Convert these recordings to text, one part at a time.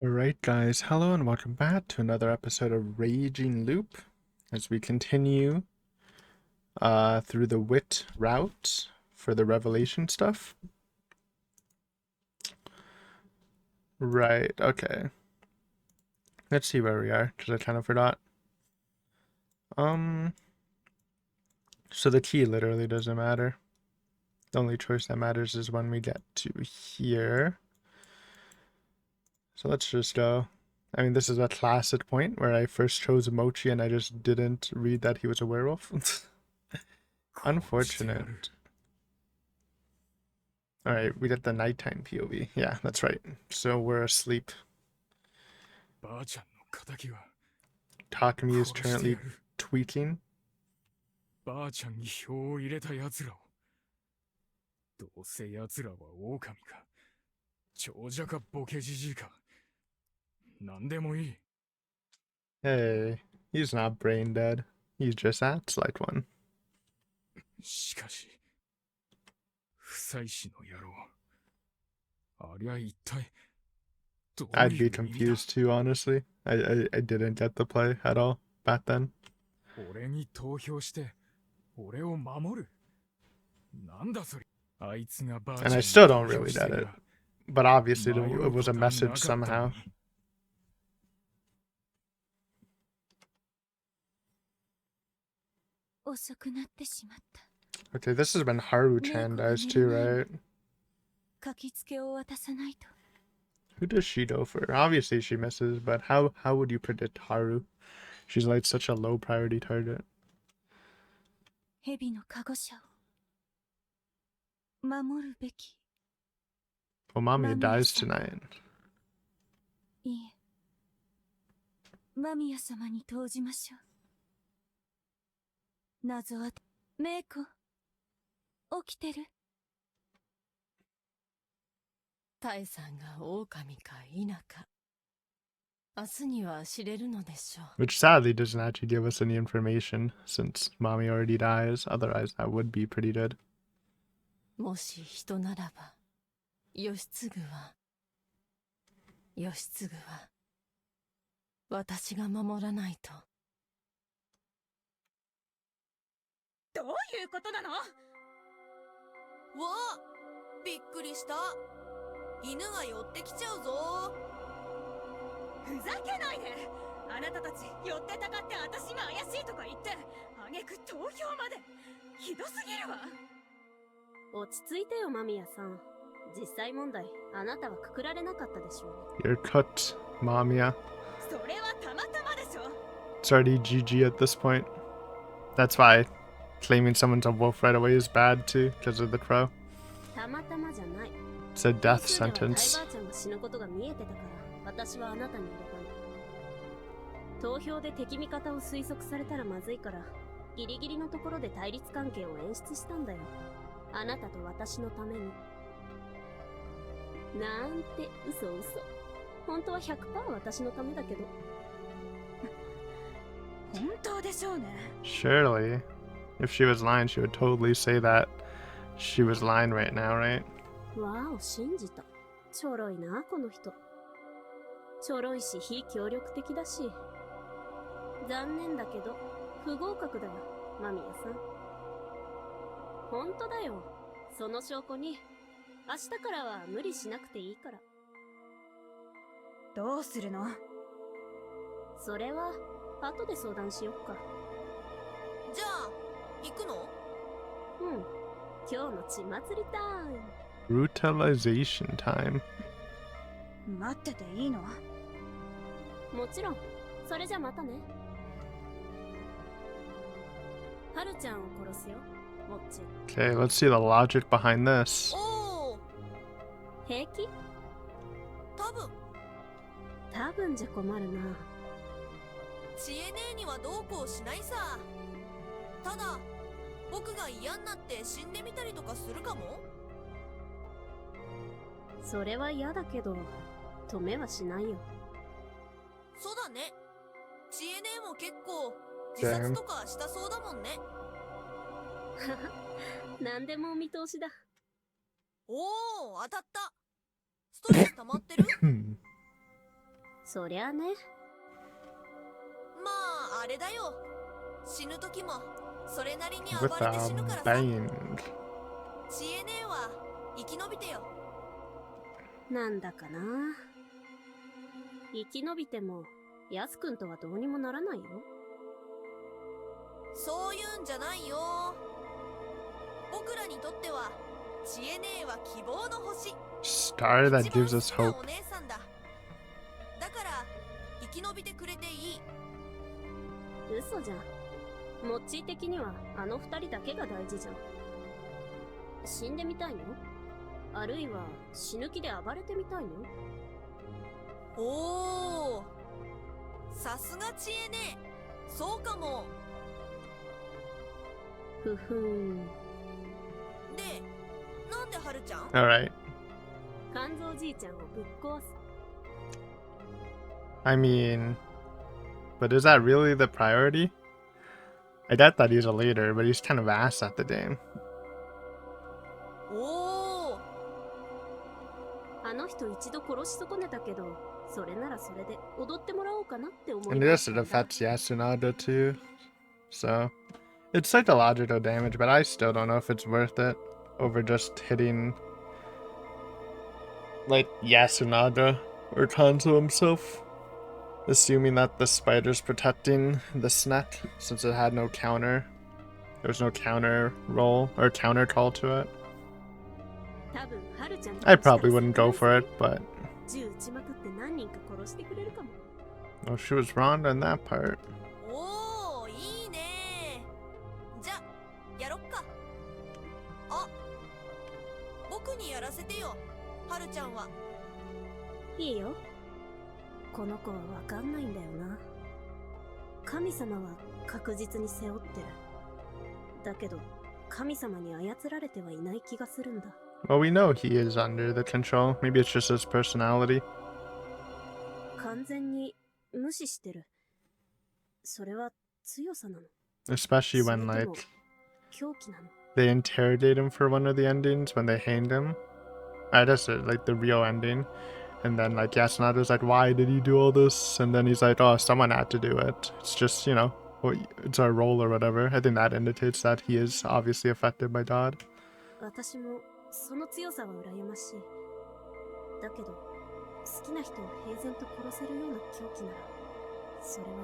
Alright guys, hello and welcome back to another episode of Raging Loop as we continue through the wit route for the revelation stuff. Right, okay. Let's see where we are, because I kind of forgot. So the key literally doesn't matter. The only choice that matters is when we get to here. So let's just go. I mean, this is a classic point where I first chose Mochi and I just didn't read that he was a werewolf. Unfortunate. Alright, we did the nighttime POV. Yeah, that's right. So we're asleep. Takumi is currently tweaking. ばあちゃんに票を入れた奴らを。どうせ奴らは狼か、長者かボケじじいか。なんでもいい。Hey, he's not brain dead. He just acts like one. しかし、不妻子の野郎。ありゃ一体、どういう I'd be 意味だ。 confused too, honestly. I didn't get the play at all back then. 俺に投票して、俺を守る。なんだそれ。あいつがばあちゃん And に I still 投 don't 票 really して get る it. が。 But obviously 迷 it う was こ a とはな message かったの somehow. に。遅くなってしまった。 Okay, this is when Haru-chan dies too, right? 書きつけを渡さないと。 Who does she go for? Obviously she misses, but how would you predict Haru? She's like such a low priority target. 蛇の加護者を守るべき。 Well, Mamiya Mamiya dies 様。 tonight. いえ、間宮様に投じましょう。謎はメイコ、起きてる？タイさんが狼か否か、明日には知れるのでしょう。 Which sadly doesn't actually give us any information since Mami already dies. Otherwise, that would be pretty good. もし人ならば、義継は私が守らないと。どういうことなの？わあ、びっくりした。犬が寄ってきちゃうぞ。ふざけないで。あなたたち寄ってたかって私が怪しいとか言って、挙句投票まで。ひどすぎるわ。落ち着いてよ、間宮さん。実際問題、あなたはくくられなかったでしょう。 You're cut, Mamiya. それはたまたまでしょ。 It's already GG at this point. That's why claiming someone's a wolf right away is bad too, because of the crow. たまたまじゃない。 It's a death 数ではタイ sentence. ばあちゃんが死ぬことが見えてたから、私はあなたに入れたの。投票で敵味方を推測されたらまずいから、ギリギリのところで対立関係を演出したんだよ。あなたと私のために。なんて嘘。本当は 100% 私のためだけど。本当でしょうね。 Surely, if she was lying, she would totally say that she was lying right now, right? わお、信じた。ちょろいな、この人。ちょろいし、非協力的だし。残念だけど、不合格だよ、間宮さん。本当だよ。その証拠に、明日からは無理しなくていいから。どうするの？それは、後で相談しよっか。じゃあ、行くの？うん。今日の血祭りタイム。 Brutalization time. 待ってていいの？もちろん。それじゃまたね。はるちゃんを殺すよ、もっち。 Okay, let's see the logic behind this. おお、平気？多分。多分じゃ困るな。知恵姉にはどうこうしないさ。ただ、僕が嫌になって死んでみたりとかするかも。それは嫌だけど、止めはしないよ。そうだね。知恵姉も結構自殺とかしたそうだもんね。何でもお見通しだ。おお、当たった。ストレス溜まってる？そりゃあね。まああれだよ。死ぬ時もそれなりに暴 With れて死ぬから a さ。 bang. 知恵ねえは生き延びてよ。なんだかな。生き延びても、ヤスくんとはどうにもならないよ。そういうんじゃないよ。僕らにとっては知恵ねえは希望の星。 Star that 一番 gives 好 us きな hope. お姉さんだ。だから生き延びてくれていい。嘘じゃん。モッチー的にはあの二人だけが大事じゃん。死んでみたいの？あるいは死ぬ気で暴れてみたいの？おお、さすが知恵ねえ。そうかも。ふふん。で、なんではるちゃん？ Alright. 肝臓じいちゃんをぶっ壊す。 I mean, but is that really the priority? I get that he's a leader, but he's kind of ass at the game. おお、あの人一度殺し損ねたけど、それならそれで踊ってもらおうかなって思い And ま it し also たんだ。 affects Yasunada too. So, it's psychological damage, but I still don't know if it's worth it over just hitting, like, Yasunada or Kanzo himself. Assuming that the spider's protecting the snack since it had no counter. There was no counter roll or counter call to it. 多分ハルちゃんに I probably wouldn't go for it, but 銃撃ちまくって何人か殺してくれるかも。 well, she was wrong on that part. おお、いいね。じゃ、やろっか。あ、僕にやらせてよ、はるちゃんは。いいよ。この子はわかんないんだよな。神様は確実に背負ってる。だけど、神様に操られてはいない気がするんだ。Well, we know he is under the control. Maybe it's just his personality. 完全に無視してる。それは強さなの。 Especially それ when, とも like, 狂気なの。 they interrogate him for one of the endings when they hanged him. That's it, like the real ending. And then, like, Yasunada's like, why did he do all this? And then he's like, oh, someone had to do it. It's just, you know, it's our role or whatever. I think that indicates that he is obviously affected by God. 私もその強さは羨ましい。だけど、好きな人を平然と殺せるような狂気なら、それはい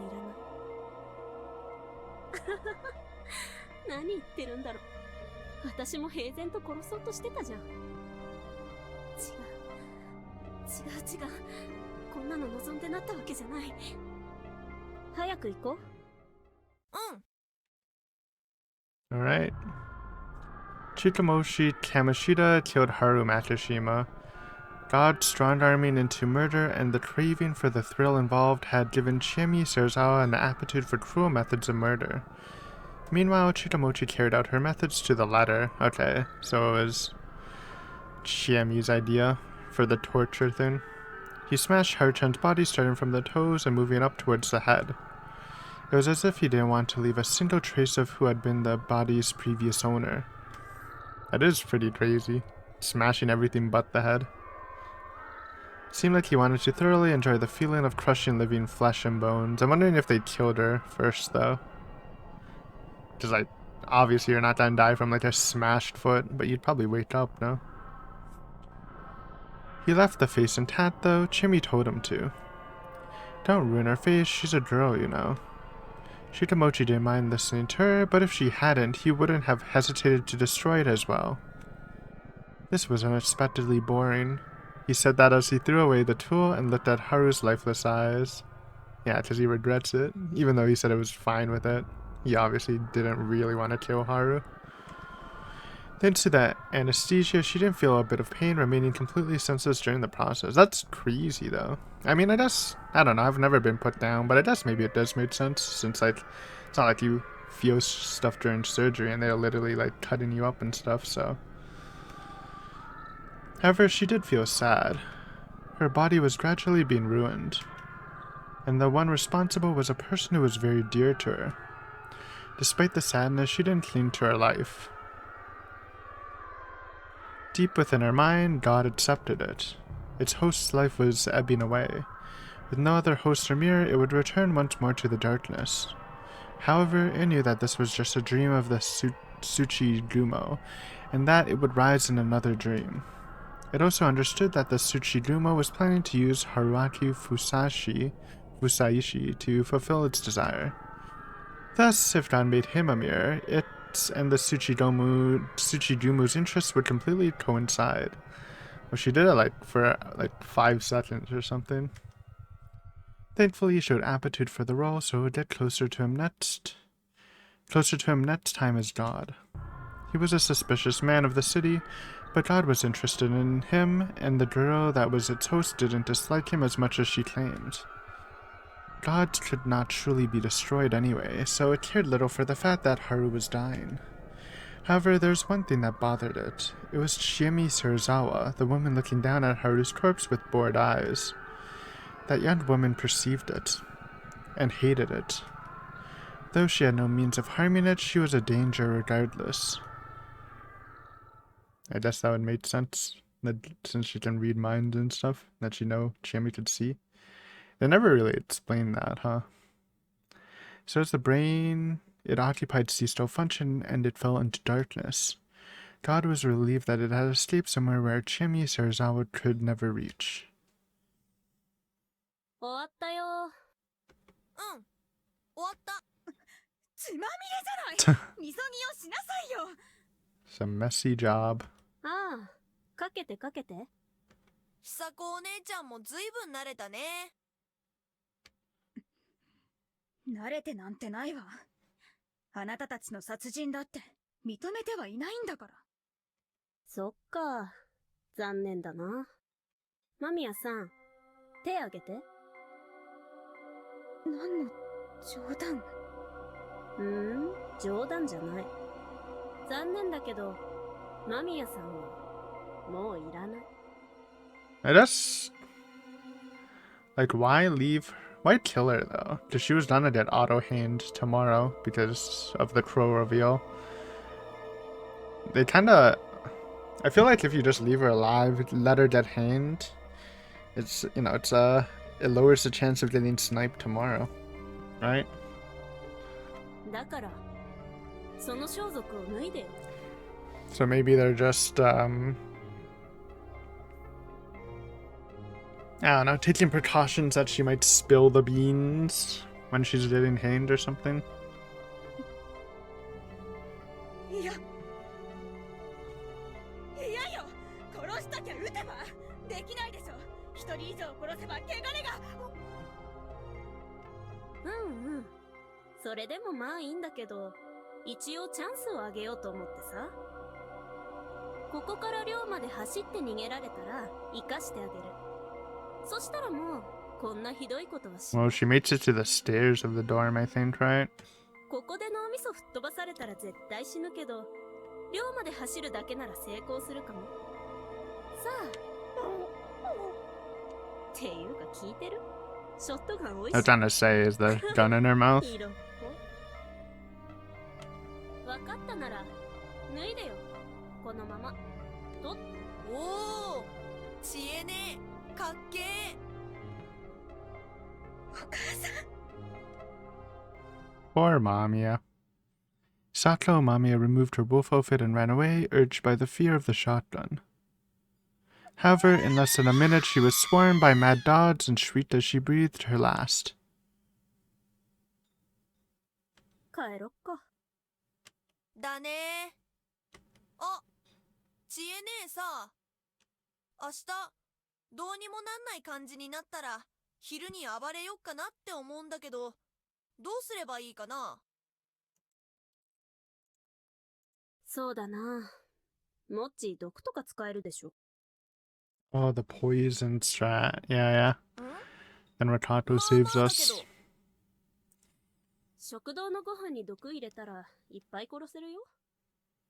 らない。何言ってるんだろう。私も平然と殺そうとしてたじゃん。違う。こんなの望んでなったわけじゃない。早く行こう。うん。 Alright. Chikamoshi Kamishita killed Haru Makishima. God's strong arming into murder and the craving for the thrill involved had given Chiemi Serizawa an aptitude for cruel methods of murder. Meanwhile, Chikamochi carried out her methods to the letter. Okay, so it was Chiemi's idea for the torture thing. He smashed Haru-chan's body starting from the toes and moving up towards the head. It was as if he didn't want to leave a single trace of who had been the body's previous owner. That is pretty crazy. Smashing everything but the head. Seemed like he wanted to thoroughly enjoy the feeling of crushing living flesh and bones. I'm wondering if they killed her first, though. Because, like, obviously you're not gonna die from, like, a smashed foot, but you'd probably wake up, no? He left the face intact, though. Chimmy told him to. Don't ruin her face, she's a girl, you know. Shikamochi didn't mind listening to her, but if she hadn't, he wouldn't have hesitated to destroy it as well. This was unexpectedly boring. He said that as he threw away the tool and looked at Haru's lifeless eyes. Yeah, because he regrets it, even though he said it was fine with it. He obviously didn't really want to kill Haru. Thanks to that anesthesia, she didn't feel a bit of pain, remaining completely senseless during the process. That's crazy, though. I mean, I guess, I don't know, I've never been put down, but I guess maybe it does make sense, since, like, it's not like you feel stuff during surgery and they're literally, like, cutting you up and stuff, so. However, she did feel sad. Her body was gradually being ruined, and the one responsible was a person who was very dear to her. Despite the sadness, she didn't cling to her life. Deep within her mind, God accepted it. Its host's life was ebbing away. With no other host or mirror, it would return once more to the darkness. However, it knew that this was just a dream of the Tsuchigumo, and that it would rise in another dream. It also understood that the Tsuchigumo was planning to use Haruaki Fusaishi to fulfill its desire. Thus, if God made him a mirror, it and the Tsuchigumo's interests would completely coincide. Well, she did it for 5 seconds or something. Thankfully, he showed aptitude for the role, so it would get closer to him next time as God. He was a suspicious man of the city, but God was interested in him, and the girl that was its host didn't dislike him as much as she claimed. Gods could not truly be destroyed anyway, so it cared little for the fact that Haru was dying. However, there's one thing that bothered it. It was Chiemi Serizawa, the woman looking down at Haru's corpse with bored eyes. That young woman perceived it, and hated it. Though she had no means of harming it, she was a danger regardless. I guess that would make sense, that since she can read minds and stuff, that Chiemi could see. They never really explained that, huh? So as the brain it occupied ceased to function, and it fell into darkness. God was relieved that it had escaped somewhere where Chiemi Serizawa could never reach. 終わったよ。うん、終わった。血まみれじゃないみそぎをしなさいよ It's a messy job. ああ、かけてかけて。久子お姉ちゃんもずいぶん慣れたね。慣れてなんてないわ。あなたたちの殺人だって認めてはいないんだから。そっか。残念だな。間宮さん、手あげて。何の冗談？冗談じゃない。残念だけど、間宮さんはもういらない。I guess, why kill her though? Because she was gonna get auto-hanged tomorrow because of the crow reveal. They kinda, I feel like if you just leave her alive, let her get hanged, it lowers the chance of getting sniped tomorrow, right? だから、その装束を脱いでよ。So maybe they're just, I don't know, taking precautions that she might spill the beans when she's getting hanged or something. いやよ、殺したきゃ撃てばできないでしょ。一人以上殺せば汚れが。それでもまあいいんだけど、一応チャンスをあげようと思ってさ。ここから寮まで走って逃げられたら生かしてあげる。そしたらもうこんなひどいことはしない。Well, she makes it to the stairs of the dorm, I think, right? ここで脳みそ吹っ飛ばされたら絶対死ぬけど、寮まで走るだけなら成功するかも。さあ。っていうか聞いてる？ショットガン美味しい。I was trying to say, is the gun in her mouth? わかったなら脱いでよ。このまま。おお、知恵ね、かっけー。お母さん。Poor Mamiya. Sako Mamiya removed her wolf outfit and ran away, urged by the fear of the shotgun. However, in less than a minute, she was swarmed by mad dogs and shrieked as she breathed her last. 帰ろっか。だね。あ、知恵ねえさ、明日どうにもなんない感じになったら昼に暴れよっかなって思うんだけど、どうすればいいかな。そうだな。モッチー毒とか使えるでしょ。Oh, the poison strat. Yeah. Then Rakato saves us. 食堂のご飯に毒入れたらいっぱい殺せるよ。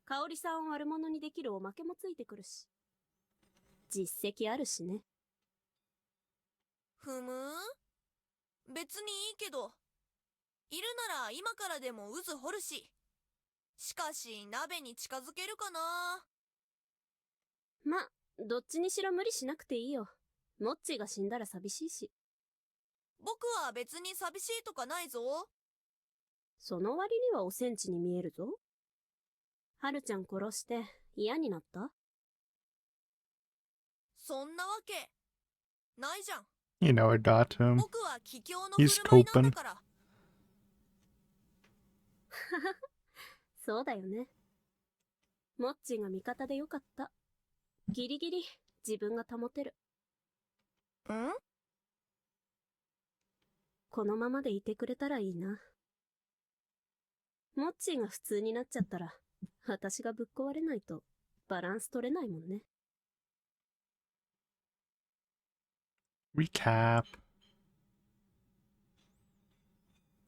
香織さんを悪者にできるおまけもついてくるし。実績あるしね。ふむ？別にいいけど、いるなら今からでも渦掘るし。しかし鍋に近づけるかな。ま、どっちにしろ無理しなくていいよ。モッチーが死んだら寂しいし。僕は別に寂しいとかないぞ。その割にはおセンチに見えるぞ。はるちゃん殺して嫌になった？そんなわけないじゃん。You know it got to him. 僕は桔梗の He's 振る舞いなん coping. だから。そうだよね。モッチーが味方でよかった。ギリギリ自分が保てる。ん？このままでいてくれたらいいな。モッチーが普通になっちゃったら、私がぶっ壊れないとバランス取れないもんね。Recap.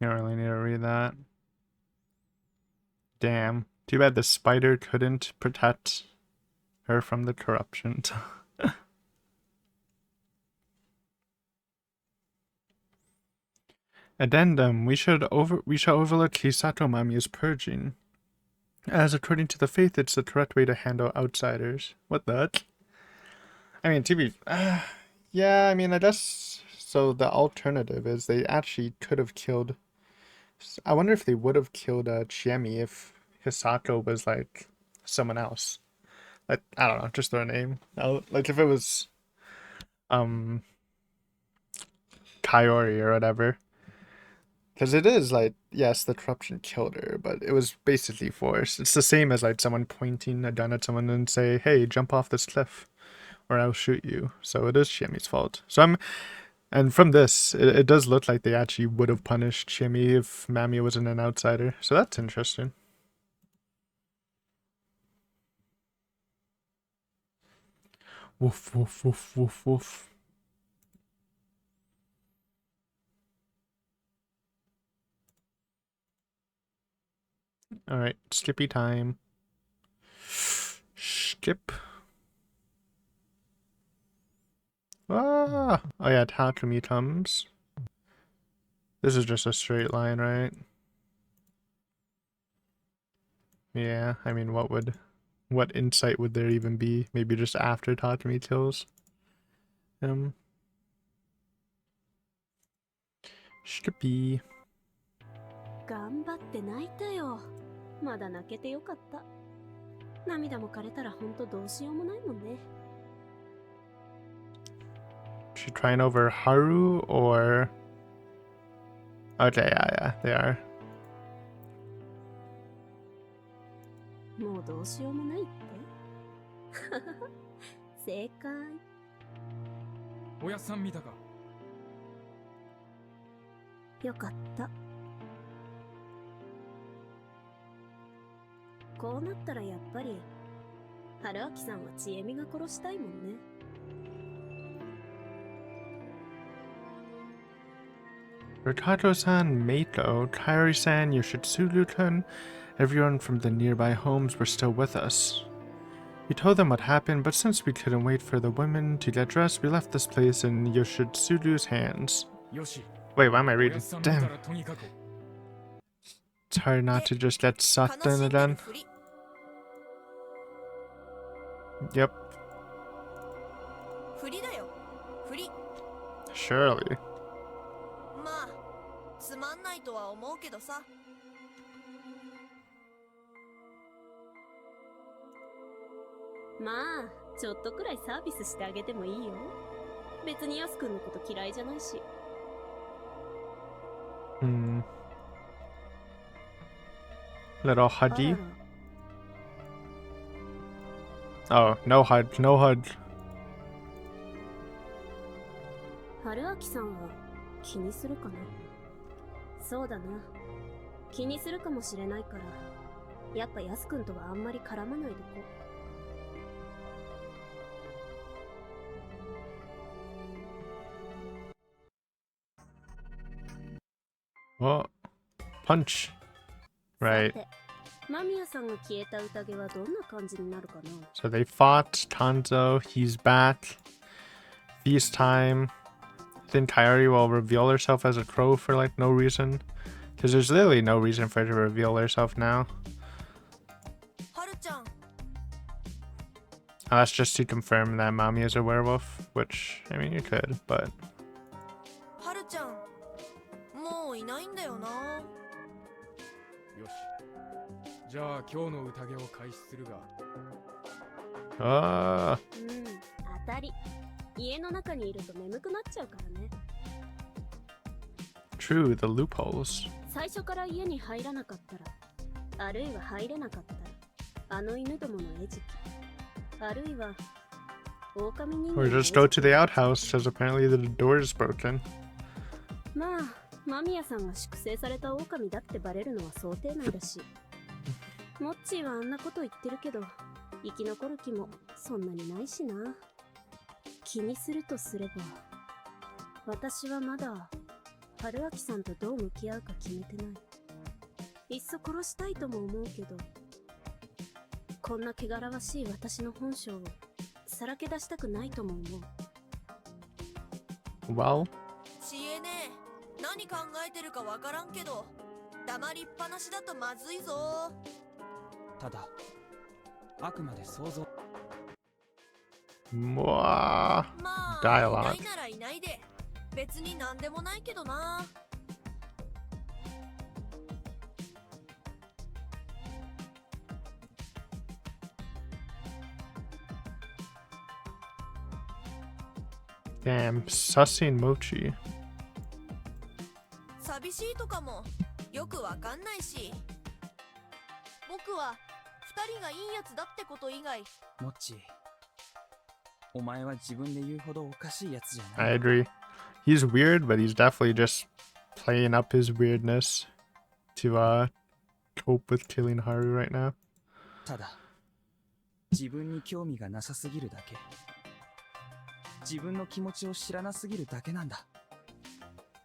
You don't really need to read that. Damn. Too bad the spider couldn't protect her from the corruption. Addendum. We shall overlook Hisato Mami's purging, as according to the faith, it's the correct way to handle outsiders. What the? I mean, yeah. I mean, I guess so. The alternative is they actually could have killed. I wonder if they would have killed Chiemi if Hisato was like someone else. Like, I don't know, just throw a name. Like if it was Kaori or whatever. Because it is like, yes, the corruption killed her, but it was basically forced. It's the same as like someone pointing a gun at someone and say, hey, jump off this cliff or I'll shoot you. So it is Chiemi's fault. And from this, it does look like they actually would have punished Chiemi if Mami wasn't an outsider. So that's interesting. Woof, woof, woof, woof, woof. Alright, skippy time. Skip. Ah! Oh yeah, Takumi comes. This is just a straight line, right? Yeah, I mean, what insight would there even be? Maybe just after Takumi kills him. Skippy. 頑張って泣いたよ。まだ泣けてよかった。涙も枯れたらほんとどうしようもないもんね。She trying over Haru or... Okay, yeah, they are. もうどうしようもないって正解。おやっさん見たか？よかった。こうなったらやっぱり春明さんは千恵美が殺したいもんね。Rikato-san, Meiko, Kairi-san, Yoshitsuru-kun, everyone from the nearby homes were still with us. We told them what happened, but since we couldn't wait for the women to get dressed, we left this place in Yoshitsuru's hands. よし。 Wait, why am I おや reading? っさん見た Damn, らとにかく。 it's hard not to just get sucked 悲 in しんでる again. ふり。 Yep, ふりだよ。ふり。 surely. まあ、つまんないとは思うけどさ。まあちょっとくらいサービスしてあげてもいいよ。別にヤスくんのこと嫌いじゃないし。Hmm. Little あら huggy. ら Oh, no hug, no hug. 春明さんは気にするかな。そうだな。気にするかもしれないから、やっぱヤスくんとはあんまり絡まないでこう。Oh, punch. Right. さて、間宮さんが消えた宴はどんな感じになるかな。 So they fought Tanzo, he's back. Feast time. I think Kaori will reveal herself as a crow for like no reason. Because there's literally no reason for her to reveal herself now. はるちゃん、 Unless just to confirm that Mami is a werewolf, which, I mean, you could, but... はるちゃん、じゃあ今日の宴を開始するが、 Ah, 当たり。家の中にいると眠くなっちゃうからね。 true, the loopholes. 最初から家に入らなかったら、あるいは入れなかったら、あの犬どもの餌食、あるいは狼人間 Or の just go 餌 to the outhouse, because apparently the door is broken. まあ、間宮さんが粛清された狼だってバレるのは想定内だし、モッチーはあんなこと言ってるけど、生き残る気もそんなにないしな。気にするとすれば、私はまだ春明さんとどう向き合うか決めてない。いっそ殺したいとも思うけど、こんな汚らわしい私の本性をさらけ出したくないとも思う。 Well, 知恵ねえ、何考えてるかわからんけど、黙りっぱなしだとまずいぞ。ただあくまで想像。 mwah. まあ、 Dialogue. いないならいないで、別になんでもないけどな。Damn, sussing Mochi. 寂しいとかもよくわかんないし、僕は二人がいいやつだってこと以外。モッチー、お前は自分で言うほどおかしいやつじゃない。 I agree. He's weird, but he's definitely just playing up his weirdness to cope with killing Haru right now. ただ自分に興味がなさすぎるだけ、自分の気持ちを知らなすぎるだけなんだ。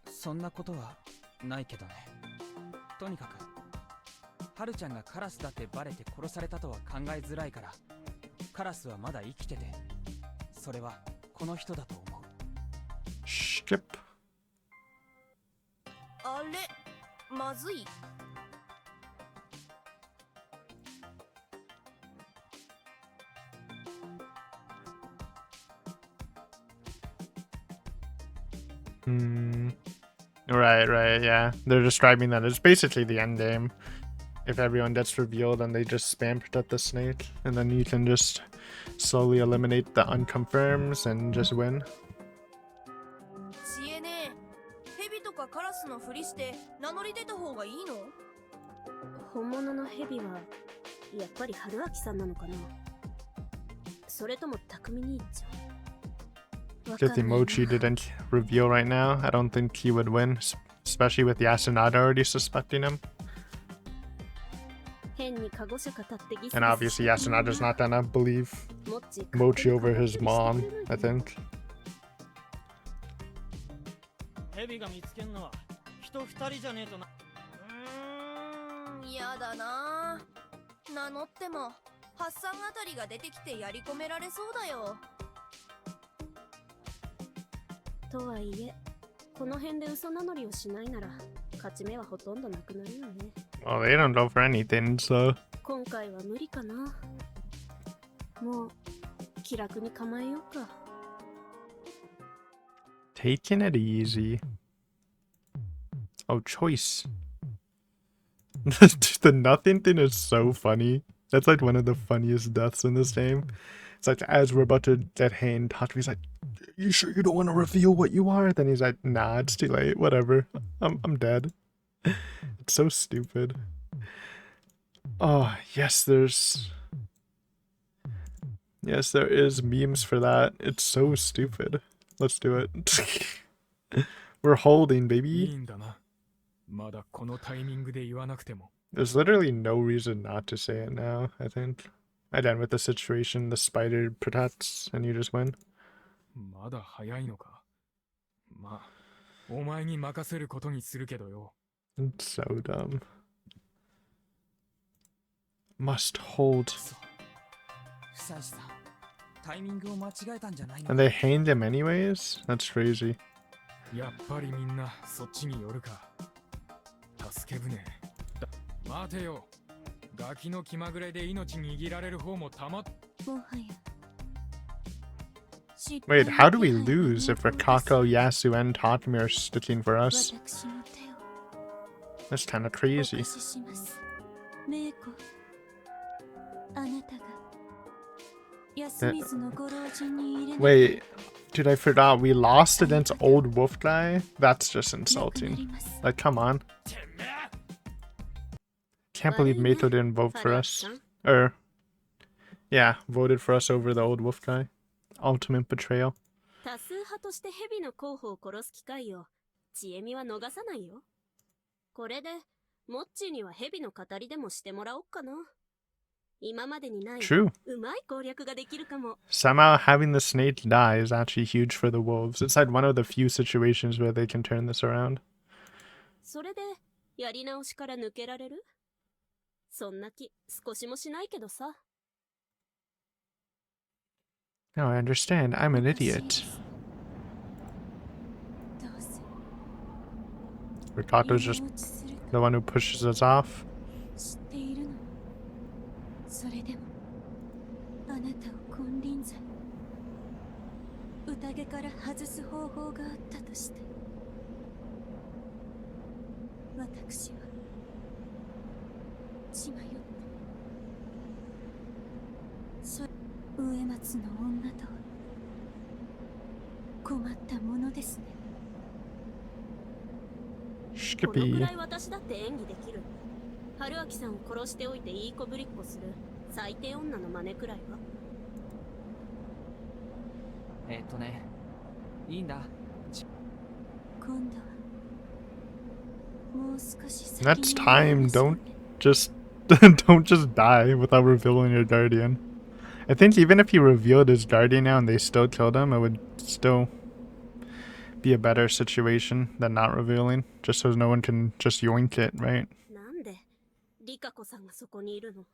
そんなことはないけどね。とにかくハルちゃんがカラスだってバレて殺されたとは考えづらいから、カラスはまだ生きてて、それはこの人だと思う。 Skip. あれ、まずい。 Right, yeah. They're describing that it's basically the end game. If everyone gets revealed and they just spam protect the snake, and then you can just slowly eliminate the unconfirms and just win. 知恵ねえ、ヘビとかカラスのふりして名乗り出た方がいいの？本物のヘビはやっぱり春明さんなのかな。それとも匠兄ちゃん。 Good thing Mochi didn't reveal right now. I don't think he would win, especially with Yasunada already suspecting him. 変にカゴシャカ立ってギスギス And obviously Yasunada's not gonna believe モッチー Mochi over his mom, I think. ヘビが見つけんのは人二人じゃねえとな。やだな。名乗っても発散あたりが出てきてやり込められそうだよ。とはいえ、この辺で嘘名乗りをしないなら勝ち目はほとんどなくなるよね。 Well, they don't go for anything, so 今回は無理かな。もう気楽に構えようか。 taking it easy. Oh, choice. The nothing thing is so funny. That's like one of the funniest deaths in this game. It's like as we're about to dead hand, Tataru's like, "You sure you don't want to reveal what you are?" Then he's like, "Nah, it's too late. Whatever. I'm dead." It's so stupid. Oh, yes, there is memes for that. It's so stupid. Let's do it. We're holding, いい baby. んだな。まだこのタイミングで言わなくても。 There's literally no reason not to say it now, I think. Again, with the situation, the spider protects, and you just win. まだ早いのか。まあ、お前に任せることにするけどよ。 It's so dumb. Must hold. そう、久石さん、タイミングを間違えたんじゃないの？ And they hanged him anyways? That's crazy. やっぱりみんなそっちに寄るか。助け舟。待てよ。ガキの気まぐれで命握られる方もたまっ。もはや。 Wait, how do we lose if Rikako, Yasu, and Tatami are sticking for us? 私の手を That's kind of お crazy. 貸しします。メイコ、Wait, dude, I forgot we lost against old wolf guy? That's just insulting. Like, come on. Can't believe Mato didn't vote for us. Or, yeah, voted for us over the old wolf guy. Ultimate betrayal. 多数派として蛇の候補を殺す機会をちえみは逃さないよ。これでモッチーには蛇の語りでもしてもらおっかな。今までにない True. うまい攻略ができるかも。 Somehow having the snake die is actually huge for the wolves. It's like one of the few situations where they can turn this around. それでやり直しから抜けられる？そんな気少しもしないけどさ。 No, I understand. I'm an idiot. Rikato's just the one who pushes us off. 知っているの。それでもあなたを金輪際宴から外す方法があったとして、私は血迷って、植松の女とは困ったものですね。このく Skippy. らい私だって演技できる。春明さんを殺しておいていい子ぶりっこする最低女の真似くらいは。いいんだ。今度はもう少し先に That's time. Don't just don't just die without revealing your guardian. I think even if he revealed his guardian now and they still killed him, it would still be a better situation than not revealing, just so no one can just yoink it, right? なんでリカ子さんがそこにいるの？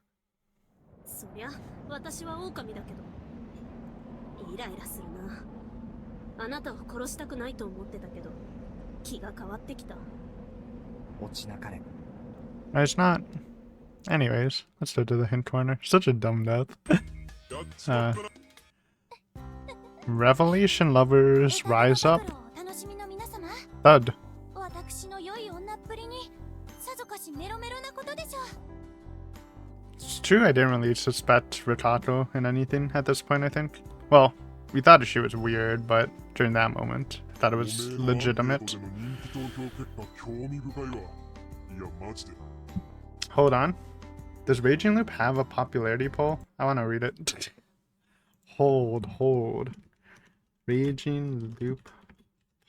そりゃ私は狼だけどイライラするな。あなたを殺したくないと思ってたけど気が変わってきた。落ちなかれ。 No, it's not. Anyways, let's go to the hint corner. Such a dumb death. Revelation lovers rise up. Thud. 私の良い女っぷりにさぞかしメロメロなことでしょう。 It's true, I didn't really suspect Ritato in anything at this point, I think. Well, we thought she was weird, but during that moment, I thought it was legitimate. Hold on. Does Raging Loop have a popularity poll? I want to read it. Hold. Raging Loop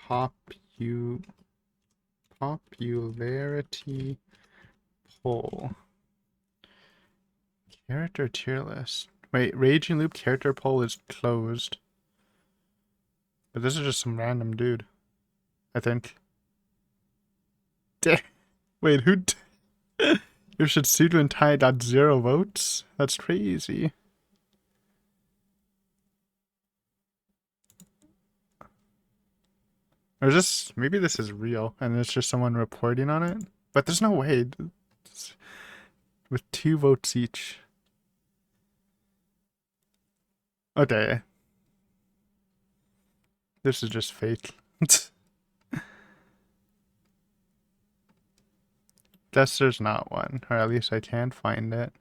popularity poll. Character tier list. Wait, Raging Loop character poll is closed. But this is just some random dude, I think. Wait, who? Your Shitsudu and Tai got 0 votes? That's crazy. Or is this, maybe this is real and it's just someone reporting on it? But there's no way. With 2 votes each. Okay. This is just fake. Guess there's not one, or at least I can't find it.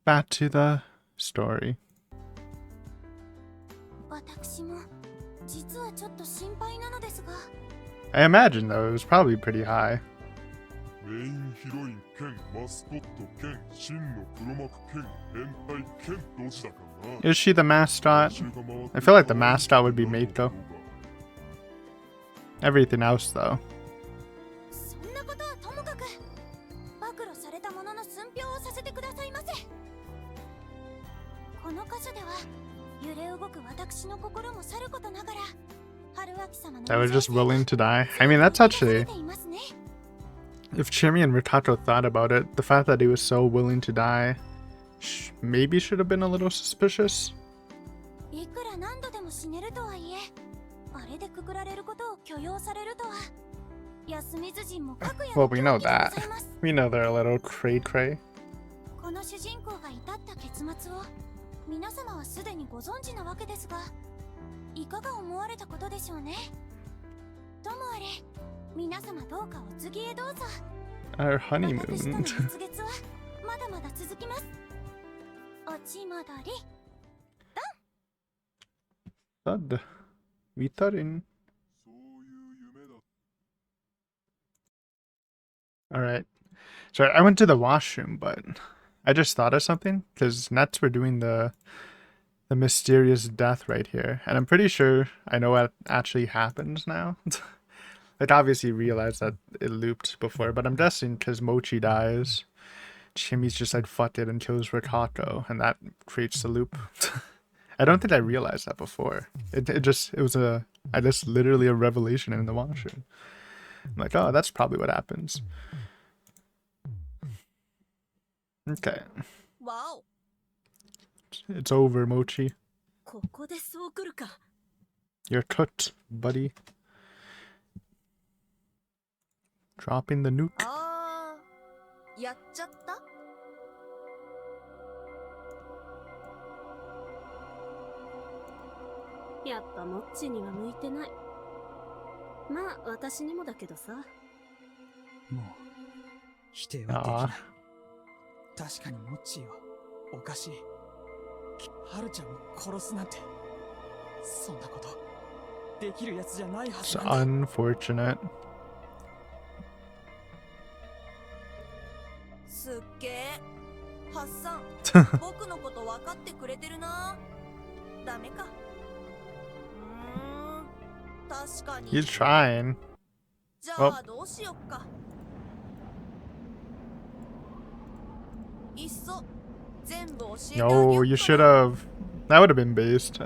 Back to the story. I imagine though it was probably pretty high. Is she the mascot? I feel like the mascot would be Mako. Everything else though. That was just willing to die. I mean, that's actually... If Chimmy and Ritato thought about it, the fact that he was so willing to die maybe should have been a little suspicious. Well, we know that. We know they're a little cray-cray. 皆様はすでにご存知なわけですが、いかが思われたことでしょうね。ともあれ、皆様どうかお次へどうぞ。 Our honeymoon. 私との蜜月はまだまだ続きます。落ち戻り。 Thud. Vitarin. Alright. So I went to the washroom, but I just thought of something, because Nets were doing the mysterious death right here, and I'm pretty sure I know what actually happens now. Like, obviously realized that it looped before, but I'm guessing because Mochi dies, Chimmy's just like, fuck it, and kills Rikato, and that creates the loop. I don't think I realized that before. It was I just literally a revelation in the washroom. I'm like, oh, that's probably what happens. Okay. Wow. It's over, Mochi. ここでそう来るか。 You're cooked, buddy. Dropping the nuke. あー、やっちゃった？やっぱモッチーには向いてない。まあ私にもだけどさ。もう否定はできない。確かにモッチーはおかしい。ハルちゃんを殺すなんてそんなことできるやつじゃないは It's ずなんだ。 unfortunate. すっげえ。ハッサン、僕のこと分かってくれてるな。ダメか。確かに。 He's trying. じゃあどうしよっか。いっそ全部教えてあげよっかな。 No, you should have. That would have been based.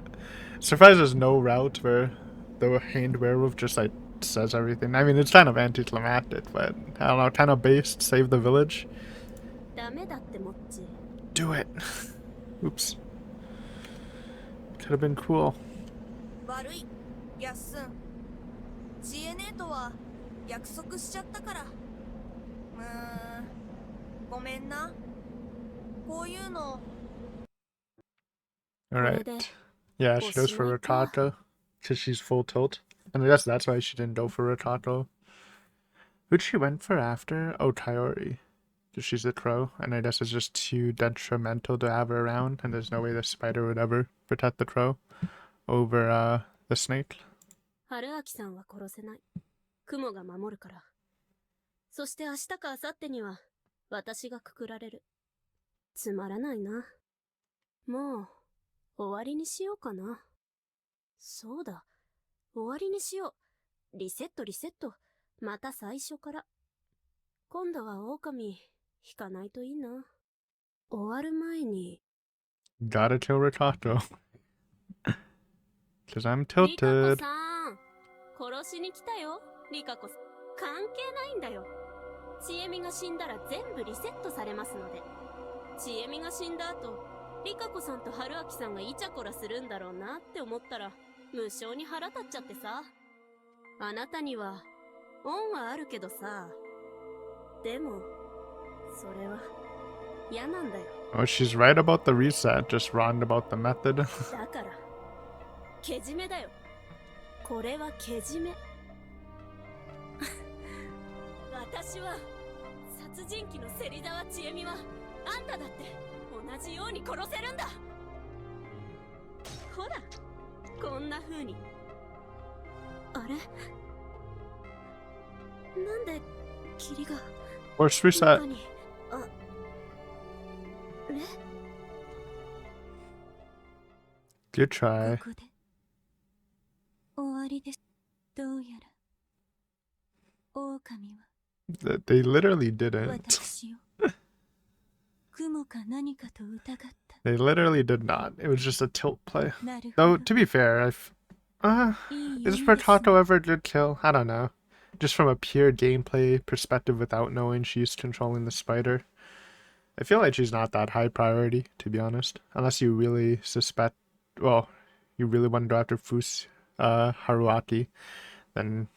Surprised there's no route where the hanged werewolf just like says everything. I mean, it's kind of anticlimactic, but I don't know, kind of based. Save the village. ダメだってモッチー。 Do it. Oops. Could have been cool. 悪い、ヤッスン。ジエネーとは約束しちゃったから。ごめんな。こういうの。 Alright. Yeah, she goes for Rikato. Because she's full tilt. And I guess that's why she didn't go for Rikato. Who'd she went for after? Oh, Tayori. Because she's a crow. And I guess it's just too detrimental to have her around. And there's no way the spider would ever protect the crow over the snake. 春明さんは殺せない。雲が守るから。そして明日か明後日には私がくくられる。つまらないな。もう終わりにしようかな。そうだ、終わりにしよう。リセットリセット。また最初から。今度は狼引かないといいな。終わる前に。 Gotta kill Rikato. Because I'm リカコ tilted. さん、殺しに来たよ。リカコさん、関係ないんだよ。ちえみが死んだら全部リセットされますので。ちえみが死んだ後、リカコさんと春明さんがイチャコラするんだろうなって思ったら、無性に腹立っちゃってさ。あなたには恩はあるけどさ。でもそれは嫌なんだよ。 Oh, she's right about the reset, just wrong about the method. だからけじめだよ。これはけじめ。私は殺人鬼の芹沢千恵美はあんただって同じように殺せるんだ。ほら、こんな風に。あれ、なんで霧が Force reset. 中に。あれ、 Good try. ここで終わりです。どうやら狼は They literally didn't. 私を雲か何かと疑った。 They literally did not. It was just a tilt play. なるほ Though, ど。 to be fair,いい is 読みですね。 Rikato ever a good kill? I don't know. Just from a pure gameplay perspective without knowing she's controlling the spider. I feel like she's not that high priority, to be honest. Unless you really suspect, well, you really want to go after Haruaki, then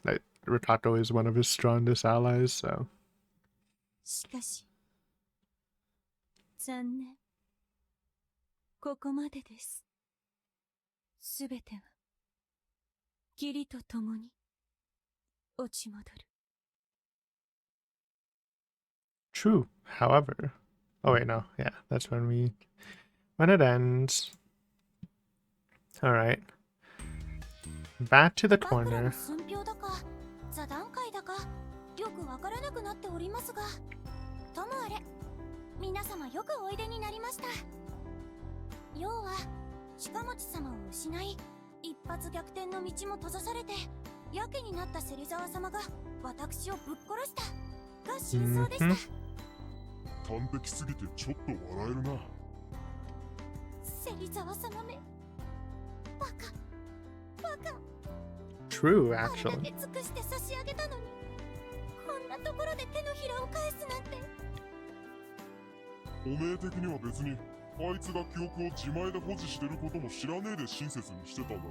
like, Rikato is one of his strongest allies, so. しかし残念。ここまでです。すべては霧とともに落ち戻る。 True. However, Oh wait, no. Yeah, that's when it ends. Alright. Back to the バクラ corner. の寸評だか座談会だかよくわからなくなっておりますが、ともあれ皆様よくおいでになりました。要は鹿持様を失い、一発逆転の道も閉ざされてやけになった芹沢様が私をぶっ殺したが真相でした。完璧すぎてちょっと笑えるな。芹沢様め、バカバカ。 True, あれだ actually. け尽くして差し上げたのに、こんなところで手のひらを返すなんて。おめえ的には別にあいつが記憶を自前で保持してることも知らねえで親切にしてたんだろ。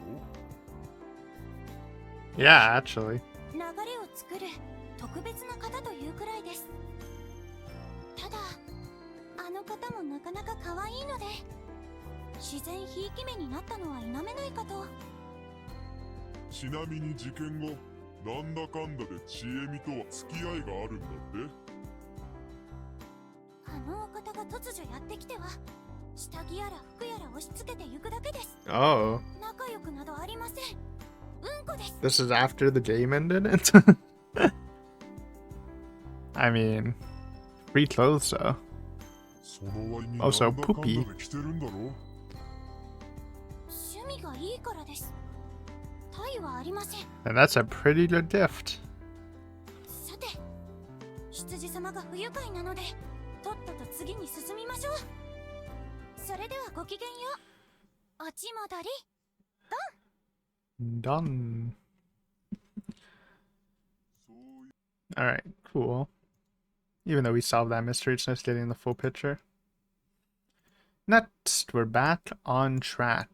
Yeah, actually. 流れを作る特別な方というくらいです。ただあの方もなかなか可愛いので、自然ひいき目になったのは否めないかと。ちなみに事件後なんだかんだでちえみとは付き合いがあるんだって。あのお方が突如やってきては下着やら服やら押し付けてゆくだけです。 Oh. 仲良くなどありません。うんこです。 This is after the game ended? I mean, free clothes though. その割に Also なんだかんだ poopy. で来てるんだろ。趣味がいいからです。他意はありません。 And that's a pretty good gift. さて、羊様が不愉快なのでとっとと次に進みましょう。それではごきげんよう。おち戻り。 Done. Alright, cool. Even though we solved that mystery, it's nice getting the full picture. Next, we're back on track.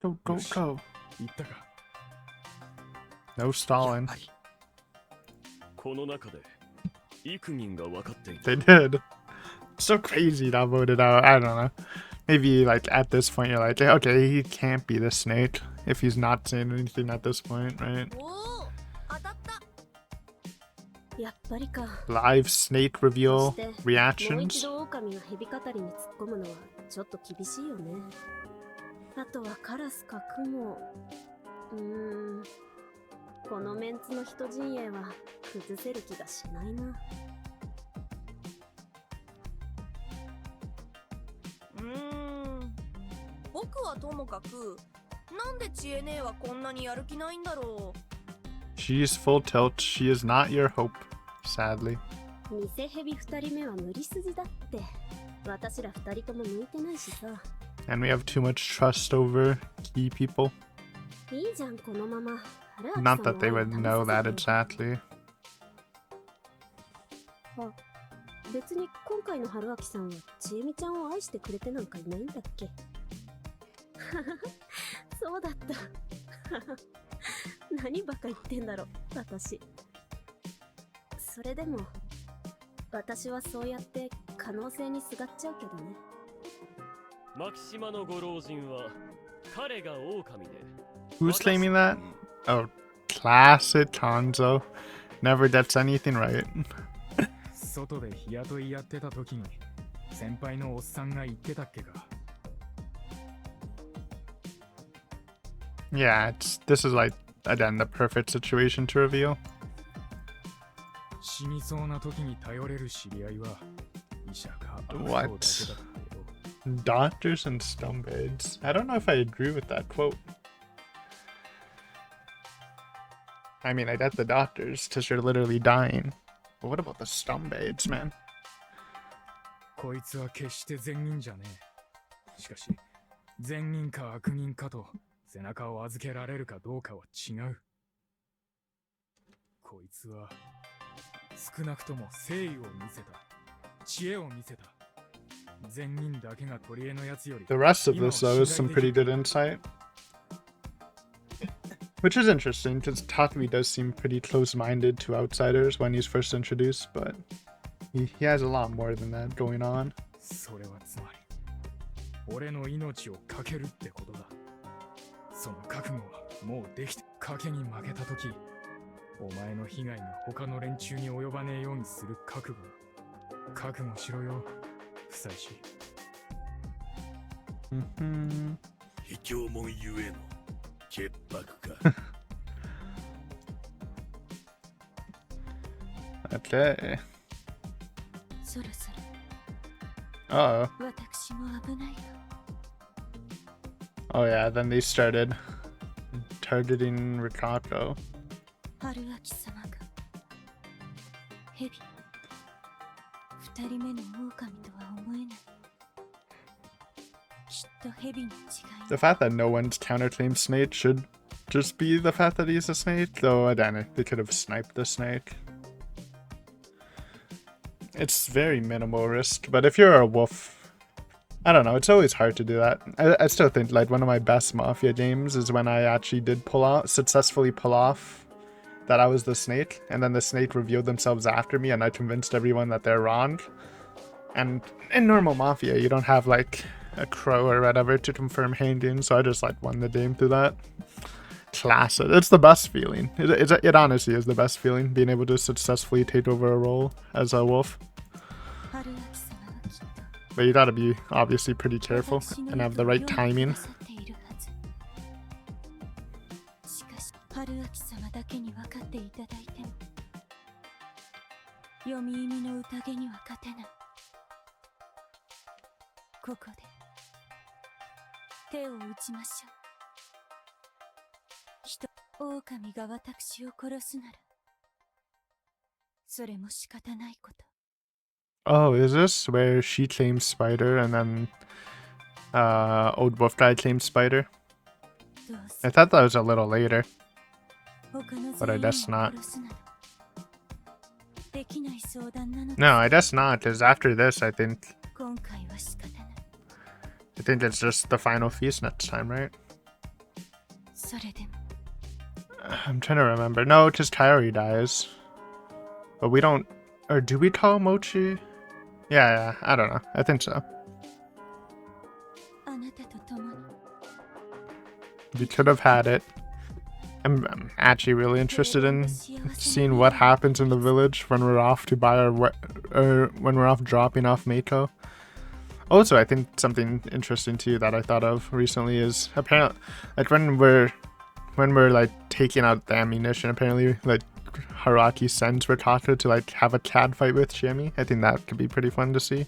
Go, go, go. 行ったか。 No stalling. この中で幾人が分かっている。 They did. So crazy that voted out. I don't know. Maybe like at this point you're like, okay, he can't be the snake if he's not saying anything at this point, right? おお、当たった。やっぱりか。 Live snake そ reveal してもう一 reactions. 度狼が蛇語りに突っ込むのはちょっと厳しいよね。あとはカラスかクモ。このメンツの人陣営は崩せる気がしないな。僕はともかく、なんで知恵姉はこんなにやる気ないんだろう。 She's full tilt. She is not your hope, sadly. 偽蛇二人目は無理筋だって。私ら二人とも向いてないしさ。 And we have too much trust over key people. いいじゃん、このまま。 Not that they would know that exactly. 別に今回の春明さんはちえみちゃんを愛してくれてなんかいないんだっけ。そうだった。何ばか言ってんだろ、私。それでも、私はそうやって可能性にすがっちゃうけどね。マキシマのご老人は彼が狼で。 Who's claiming that? Oh, classic Hanzo. Never gets anything right. 外で日雇いやってた時に先輩のおっさんが言ってたっけか。 Yeah, this is like, again, the perfect situation to reveal. 死にそうな時に頼れる知り合いは医者か悪党だけ What? だったよ。 Doctors and scumbags. I don't know if I agree with that quote. I mean, I get the doctors, because you're literally dying. But what about the scumbags, man? こいつは決して善人じゃねえ。しかし、善人か悪人かと背中を預けられるかどうかは違う。こいつは少なくとも誠意を見せた。知恵を見せた。善人だけが取り柄のやつより。 The rest of this, though, is some pretty good insight. Which is interesting, because Takumi does seem pretty close-minded to outsiders when he's first introduced, but he has a lot more than that going on. それはつまり俺の命を懸けるってことだ。その覚悟はもうできて、賭けに負けた時お前の被害が他の連中に及ばねえようにする覚悟しろよ夫妻氏。卑怯者ゆえの潔白か。Okay. そろそろ Uh-oh. 私も危ないよ。 Oh yeah, then they started targeting Rikako. 春明様が蛇、二人目の狼とは思えない。きっと蛇の違い。 The fact that no one's counterclaimed Snake should just be the fact that he's a snake, though again, they could have sniped the snake. It's very minimal risk, but if you're a wolf, I don't know, it's always hard to do that. I still think like one of my best Mafia games is when I actually did successfully pull off that I was the snake, and then the snake revealed themselves after me and I convinced everyone that they're wrong. And in normal Mafia, you don't have like a crow or whatever to confirm hanging, so I just like won the game through that. Classic. It's the best feeling. It honestly is the best feeling, being able to successfully take over a role as a wolf. But you gotta be obviously pretty careful and have the right timing. しかし春明様だけに分かっていただいても読み意味の宴には勝てない。ここで手を打ちましょう。狼が私を殺すならそれも仕方ないこと。 Oh, is this where she claims Spider and then old wolf guy claims Spider? I thought that was a little later, but I guess not. No, I guess not, because after this, I think it's just the final feast next time, right? I'm trying to remember. No, because Kaori dies. But we don't... Or do we call Mochi? Yeah, I don't know. I think so. We could have had it. I'm actually really interested in seeing what happens in the village when we're off to buy our... when we're off dropping off Mako. Also, I think something interesting too that I thought of recently is apparently... Like when we're like taking out the ammunition, apparently like Haraki sends Rikako to like have a CAD fight with Shimi. I think that could be pretty fun to see.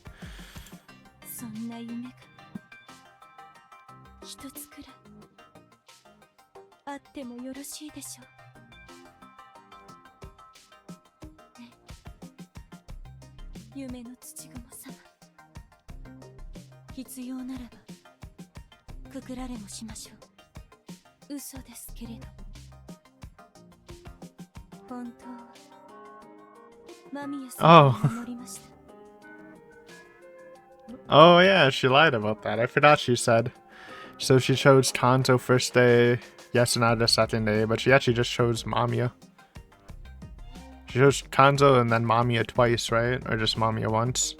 Oh. Oh yeah, she lied about that. I forgot she said. So she chose Kanzo first day, Yasunada second day, but she actually just chose Mamiya. She chose Kanzo and then Mamiya twice, right? Or just Mamiya once?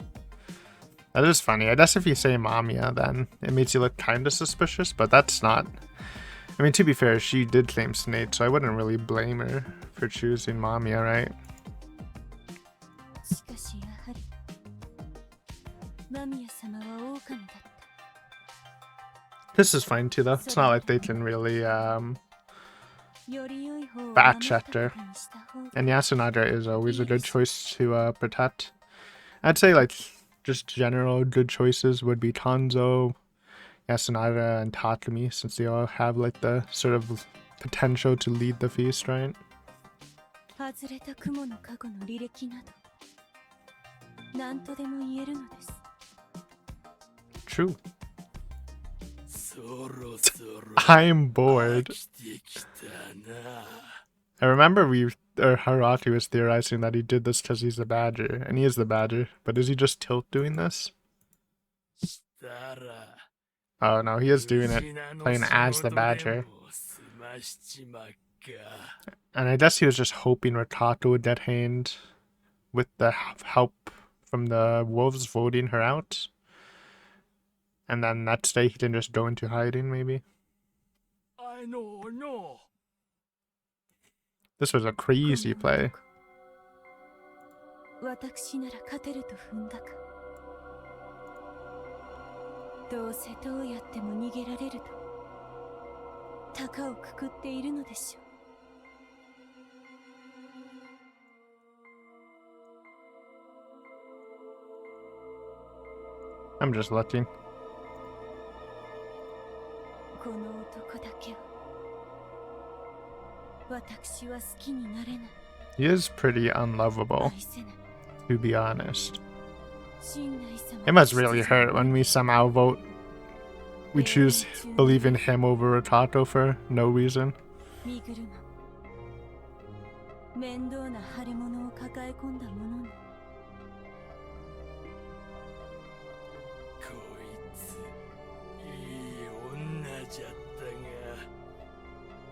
That is funny. I guess if you say Mamiya, then it makes you look kinda suspicious, but that's not... I mean, to be fair, she did claim Snake, so I wouldn't really blame her for choosing Mamiya, right? This is fine too, though. It's not like they can really back check her. And Yasunada is always a good choice to protect. I'd say like just general good choices would be Kanzo, Yasunada, and Takumi, since they all have like the sort of potential to lead the feast, right? True. I'm bored. I remember Haraki was theorizing that he did this because he's the badger, and he is the badger, but is he just tilt doing this? Oh no, he is doing it, playing as the badger. And I guess he was just hoping Rikako would get hanged with the help from the wolves voting her out. And then next day he can just go into hiding, maybe? I know, no. This was a crazy play. 私なら勝てると踏んだか。どうせどうやっても逃げられると高をくくっているのでしょう。I'm just looking. この男だけを私は好きになれない。 He is pretty unlovable, 愛せない。 to be honest. 信頼様 It must really hurt when we somehow vote. We choose believe in him over Ratato for no reason. 身車面倒な腫れ物を抱え込んだものね。こいついい女じゃったが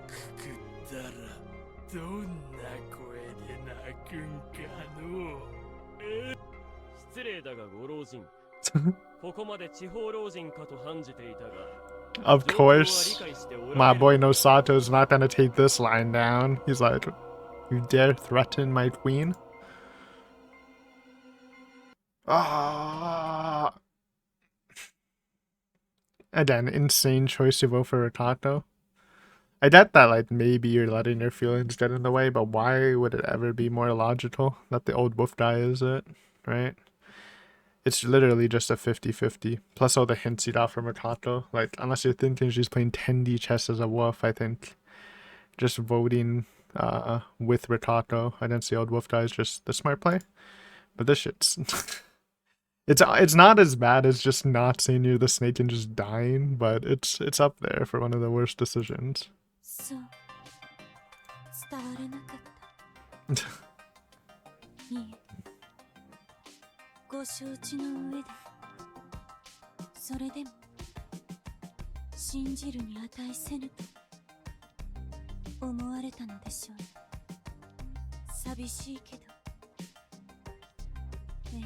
くくったらどんな声で泣くんかのう。失礼だがご老人ここまで地方老人かと判じていたが Of course, my boy Nosato's not gonna take this line down. He's like, you dare threaten my queen? Ah. Again, insane choice to vote for Ratato. I get that, like, maybe you're letting your feelings get in the way, but why would it ever be more logical that the old wolf guy is it, right? It's literally just a 50-50. Plus all the hints you got from Ratato. Like, unless you're thinking she's playing 10D chess as a wolf, I think just voting with Ratato against the old wolf guy is just the smart play. But this shit's... it's not as bad as just not seeing you the snake and just dying, but it's up there for one of the worst decisions. そう伝わらなかった。いいえ、ご承知の上で、それでも信じるに値せぬと思われたのでしょう。寂しいけど、え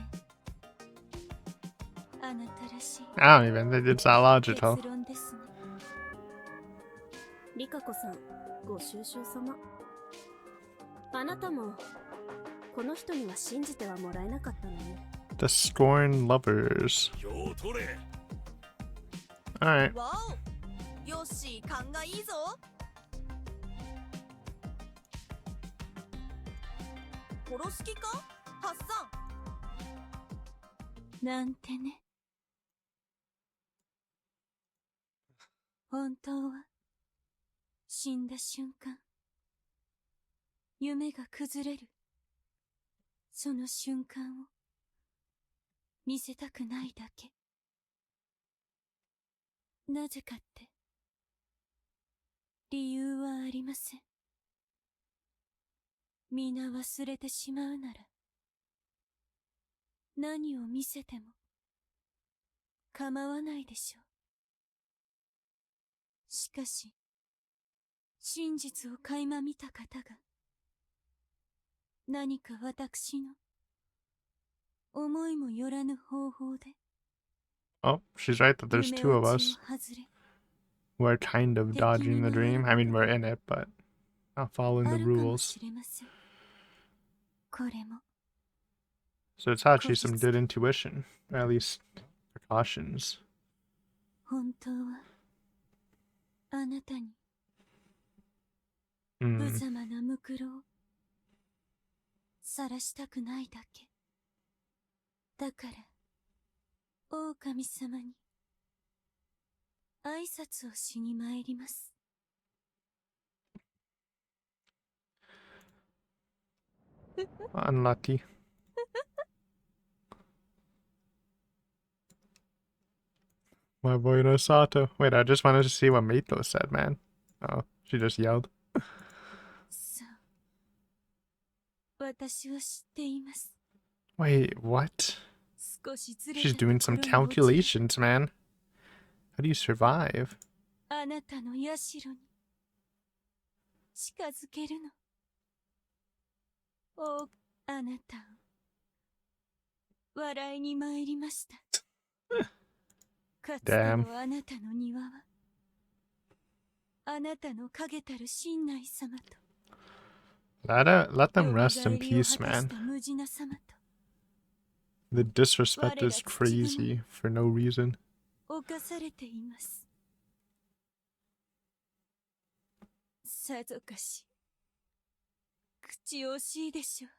え、あなたらしい。 I don't even think it's that logical. 結論ですね。リカ子さん、ご愁傷様。あなたもこの人には信じてはもらえなかったのね。 The Scorn Lovers. 票取れ。 Alright. わお、よし、勘がいいぞ。殺す気か、ハッサン。なんてね。本当は死んだ瞬間、夢が崩れるその瞬間を見せたくないだけ。なぜかって理由はありません。皆忘れてしまうなら何を見せても構わないでしょう。しかし真実を垣間見た方が何か私の思いもよらぬ方法で Oh, she's right that there's two of us. We're kind of dodging the dream. I mean, we're in it, but not following the rules. So it's actually some good intuition, or at least precautions. 本当はあなたに Hmm. 無様なむくろを晒したくないだけ。だから狼様に挨拶をしに参ります。 Unlucky. My boy Nosato. Wait, I just wanted to see what Mito said, man. Oh, she just yelled. そう。私は知っています。 Wait, what? 少しずれ She's た doing とこ some ろに落ちる calculations, man. How do you survive? あなたの社に近づけるの。お、あなたを笑いに参りました。かつてのあなたの庭はあなたの影たる神内様と Let them よみ rest が in えりを peace, 果たし man. た無事な様と The disrespect is 我ら土蜘蛛 crazy for no reason. 侵されています。さぞかし口惜しいでしょう。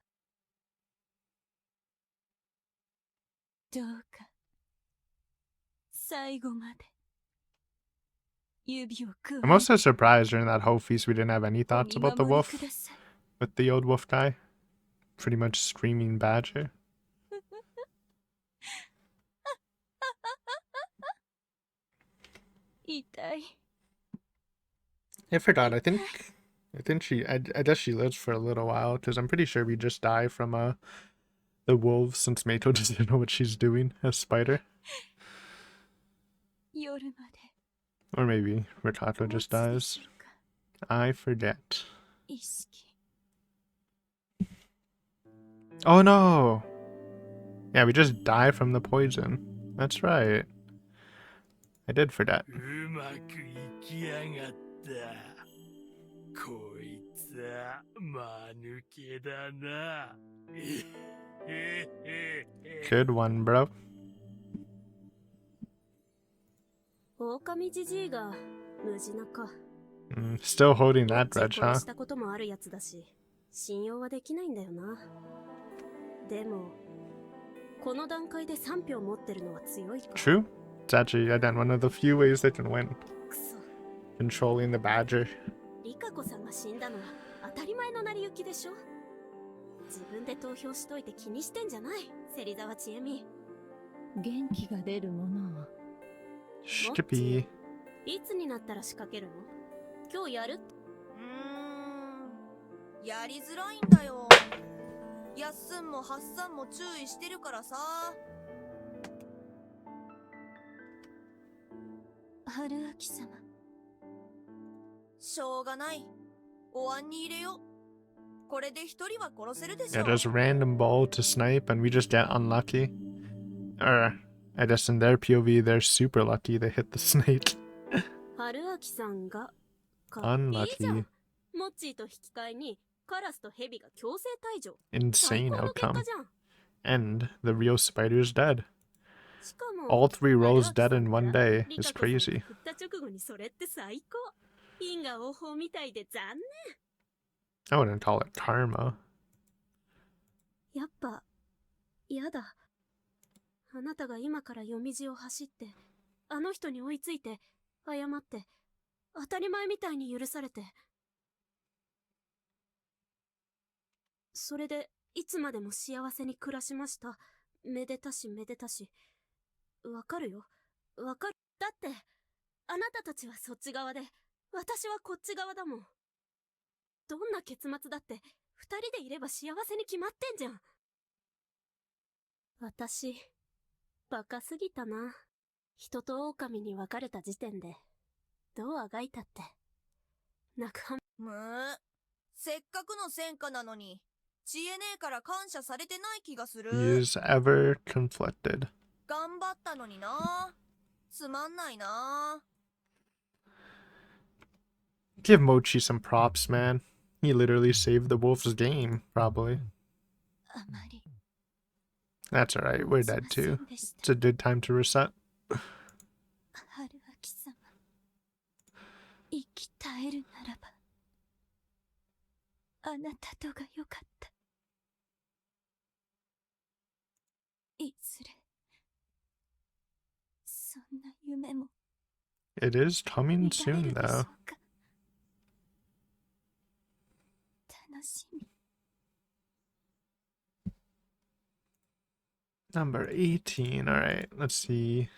どうか最後まで指をくわ I'm え also surprised during that whole feast we didn't have any お thoughts 見 about the 守り wolf ください。 with the old wolf guy. Pretty much screaming badger. 痛い。 I forgot. I think I guess she lives for a little while because I'm pretty sure we just die from the wolves since Meito doesn't know what she's doing as Spider. 夜まで Or maybe Rikato 持 just つで dies. しょうか。 I forget. 意識 Oh no! Yeah, we just die from the poison. That's right. I did forget. うまくいきやがった。こいつは間抜けだな。Good one, bro. 狼じじいが無事なか。 Still holding ぼっ that ち grudge, 殺 huh? したこともあるやつだし、信用はできないんだよな。でも、この段階で3票持ってるのは強いか。 True. It's actually, again, one of the few ways they can win. くそ。 Controlling the badger. リカ子さんが死んだのは当たり前の成り行きでしょ。自分で投票しといて気にしてんじゃない、芹沢千恵美。元気が出るものを。 Skippy. いつになったら仕掛けるの？今日やる？やりづらいんだよ。やっすんもはっさんも注意してるからさ。春秋様。しょうがない。お椀に入れよ。これで一人は殺せるでしょ。 Yeah, just random ball to snipe and we just get unlucky. Or, I guess in their POV, they're super lucky they hit the snake. 春秋さんがか Unlucky. いいじゃん。モッチーと引き換えにカラスとヘビが強制退場。 Insane 最高の結 outcome. 果じゃん。 And the real spider's dead. しかも All 3 roles 春秋 dead in さん one から day リ is カ子さんが crazy. 振った直後にそれって最高。因果応報みたいで残念。 I wouldn't call it karma. やっぱやだ。あなたが今から夜道を走ってあの人に追いついて謝って当たり前みたいに許されて、それでいつまでも幸せに暮らしました。めでたしめでたし。わかるよ、わかる。だってあなたたちはそっち側で私はこっち側だもん。どんな結末だって二人でいれば幸せに決まってんじゃん。私バカすぎたな。人と狼に別れた時点でどうあがいたって泣くはせっかくの戦果なのに知恵ねえから感謝されてない気がする。 He is ever conflicted. 頑張ったのにな。つまんないな。 Give Mochi some props, man. He literally saved the wolf's game, probably. あまり That's alright, we're dead too. It's a good time to reset. 春秋様。生き絶えるならばあなたとがよかった。いずれそんな夢も It is coming 見られ soon, るでしょ though. うか。楽しみ。 Number 18. Alright, let's see.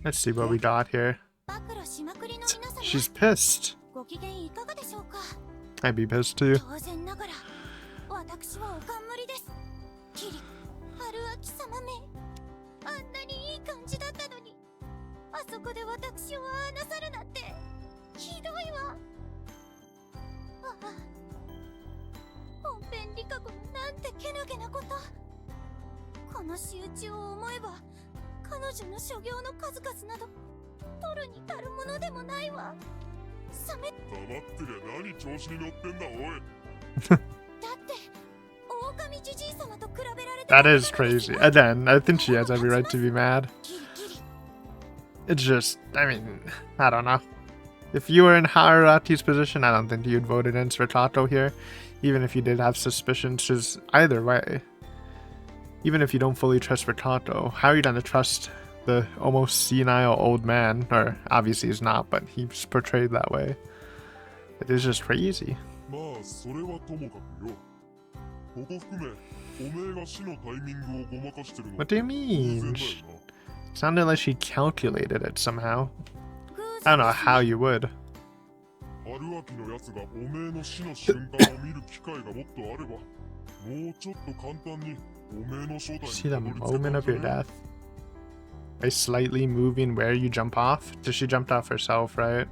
Let's see what we got here. 暴露しまくりの皆様。 She's pissed. ご機嫌いかがでしょうか。 I'd be pissed too. 当然ながら私はお冠です。キリ春秋様め、あんなにいい感じだったのにあそこで私をああなさるなんてひどいわ。ああ、本編リカ子のなんてけなげなこと。この仕打ちを思えば悲彼女の所業の数々など取るに足るものでもないわ。冷め黙ってりゃ何調子に乗ってんだおい。だって狼じじい様と比べられて That is crazy. Again, I think she has every right to be mad. キリキリ It's just, I mean, I don't know. If you were in Hararaki's position, I don't think you'd vote against Rikato here. Even if you did have suspicions, just either way. Even if you don't fully trust Rikato, how are you gonna trust the almost senile old man? Or, obviously he's not, but he's portrayed that way. It is just crazy. まあそれはともかくよ。ここ含めおめえが死のタイミングをごまかしてるの。 What do you mean? Sounded like she calculated it somehow. I don't know how you would. 春秋のやつがおめえの死の瞬間を見る機会がもっとあれば、もうちょっと簡単におめえの正体に See the たどり着けたん moment of じゃ your ね death by slightly moving where you jump off? Because she jumped off herself, right?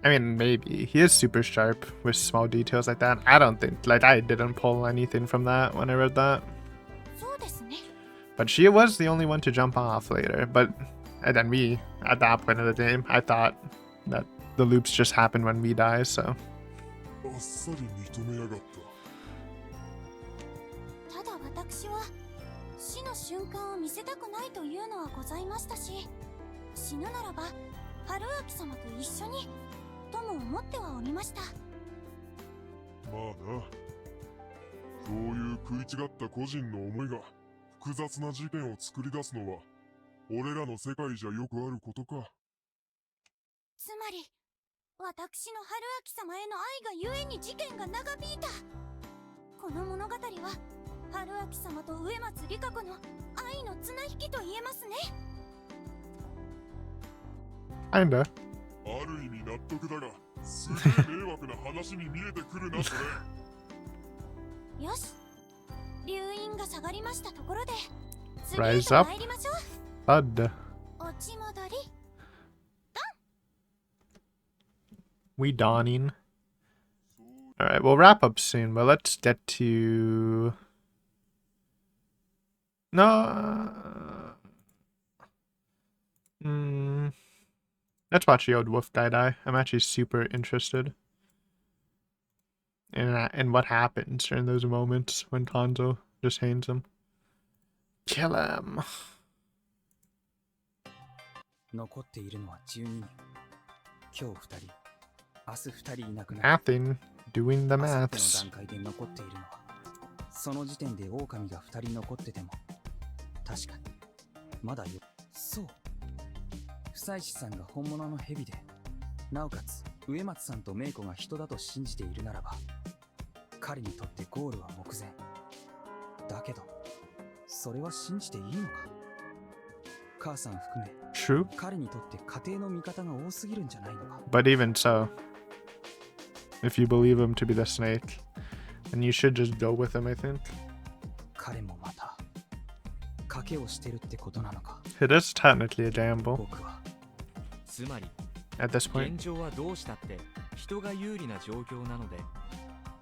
I mean, maybe. He is super sharp with small details like that. I don't think, like, I didn't pull anything from that when I read that. そうですね。 But she was the only one to jump off later. But, and then me, at that point of the game, I thought that the loops just happen when we die, so. あっさり認めやがった。ただ私は死の瞬間を見せたくないというのはございましたし、死ぬならば春秋様と一緒にとも思ってはおりました。まあな。そういう食い違った個人の思いが複雑な事件を作り出すのは俺らの世界じゃよくあることか。つまり私の春秋様への愛がゆえに事件が長引いた。この物語は春秋様と植松里香子の愛の綱引きと言えますね。 Kinda. ある意味納得だが、すげえ迷惑な話に見えてくるなそれ。よし、留飲が下がりましたところで次へ Rise と up. 参りましょう。 Bud. 落ち戻り。 We dawning. Alright, we'll wrap up soon, but let's get to... No. Let's watch the old wolf guy die. I'm actually super interested in what happens during those moments when Konzo just hangs him. Kill him. 残っているのは12人。今日2人、明日2人いなくなる。 Mathing. Doing the 明後日の maths. 段階で残っているのは、その時点で狼が2人残ってても、確かに、まだよ。そう。久石さんが本物の蛇で、なおかつ、植松さんと芽衣子が人だと信じているならば、彼にとってゴールは目前。だけど、それは信じていいのか？母さん含め、 True. 彼にとって家庭の味方が多すぎるんじゃないのか？ But even so, if you believe him to be the snake, then you should just go with him, I think. 彼もまた、賭けをしてるってことなのか？ It is technically a gamble 僕は、つまり at this point. 現状はどうしたって人が有利な状況なので、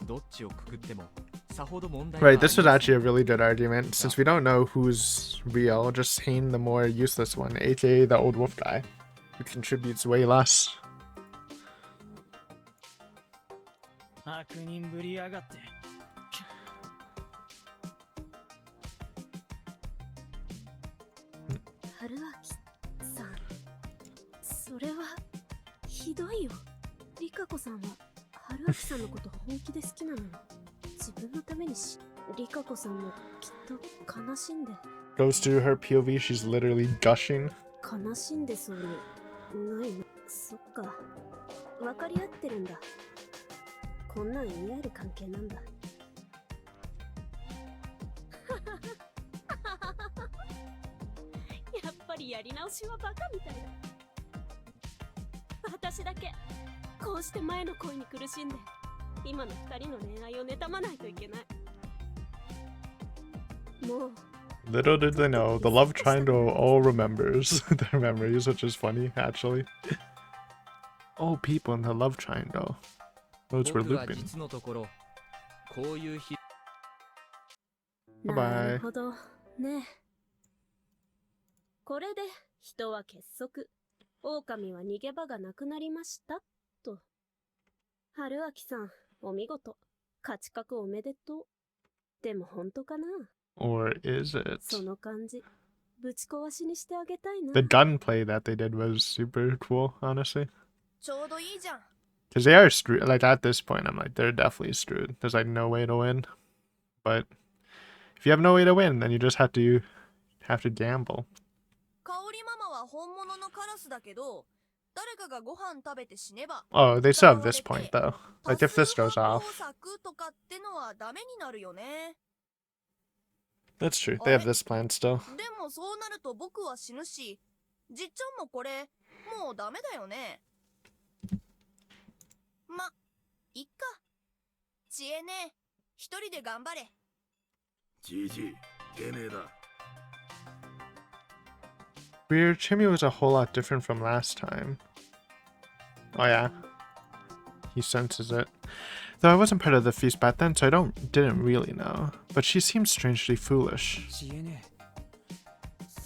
どっちをくくってもさほど問題はあり Right, ま this せん。 was actually a really good argument. Since we don't know who's real, just hang the more useless one, aka the old wolf guy, who contributes way less. 悪人ぶりやがって。春秋さん、それはひどいよ。リカ子さんは春秋さんのこと本気で好きなのよ。自分のためにリカ子さんもきっと悲しんで Goes to her POV, she's literally gushing. 悲しんでそうにないの。そっか、分かり合ってるんだ。こんなん言い合える関係なんだ。やっぱりやり直しはバカみたいだ。私だけこうして前の恋に苦しんで今の二人の恋愛を妬まないといけない。もう Little did they know, the love triangle all remembers their memories, which is funny, actually. All people in the love triangle. Those were 僕は looping. 実のところこういう日 Bye な bye. るほどね。これで人は結束。狼は逃げ場がなくなりました、と。春明さん、お見事。勝ち確おめでとう。でも本当かな Or is it? その感じ、ぶち壊しにしてあげたいな。 The gunplay that they did was super cool, honestly. ちょうどいいじゃん。 Because they are screwed. Like, at this point, I'm like, they're definitely screwed. There's, like, no way to win. But if you have no way to win, then you just have to gamble. 香りママは本物のカラスだけど、誰かがご飯食べて死ねば Oh, they still have this point, though. Like, if this goes 多 off. 数発砲策とかってのはダメになるよね。 That's true. They have this plan still. でもそうなると僕は死ぬし、じっちゃんもこれもうダメだよね。ま、いっか。知恵ね、一人で頑張れ。じじ、てめえだ。 Weird. Chimmy was a whole lot different from last time. Oh yeah. He senses it. Though I wasn't part of the feast back then, so I didn't really know. But she seems strangely foolish.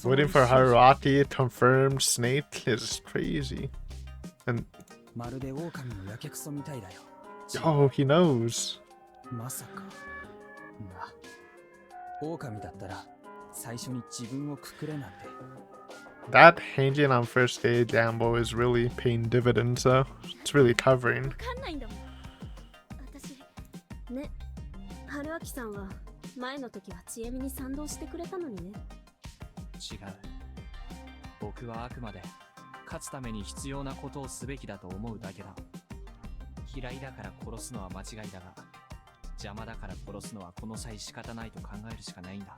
Waiting for Haruaki confirmed snake is crazy. And oh, he knows. まさか。な、狼だったら最初に自分をくくれなんて。 That hanging on first day gamble is really paying dividends, though. It's really covering. わかんないんだもん。私、ね、春明さんは前の時はちえみに賛同してくれたのにね。違う。僕はあくまで勝つために必要なことをすべきだと思うだけだ。嫌いだから殺すのは間違いだが、邪魔だから殺すのはこの際仕方ないと考えるしかないんだ。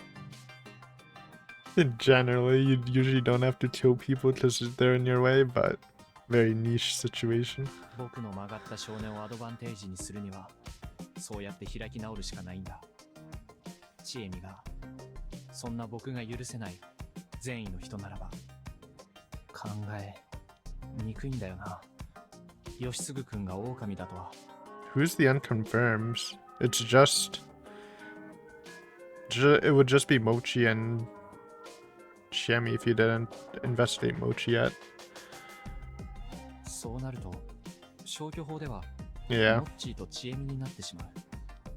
Generally, you usually don't have to kill people because they're in your way, but very niche situation. 僕の曲がった少年をアドバンテージにするには、そうやって開き直るしかないんだ。チエミが、そんな僕が許せない善意の人ならば、考えにくいんだよな。吉嗣君が狼だとは。Who's the unconfirms? It's just... It would just be Mochi and Shemi if you didn't investigate Mochi yet. そうなると、消去法では、 Yeah. モッチーとチエミになってしまう。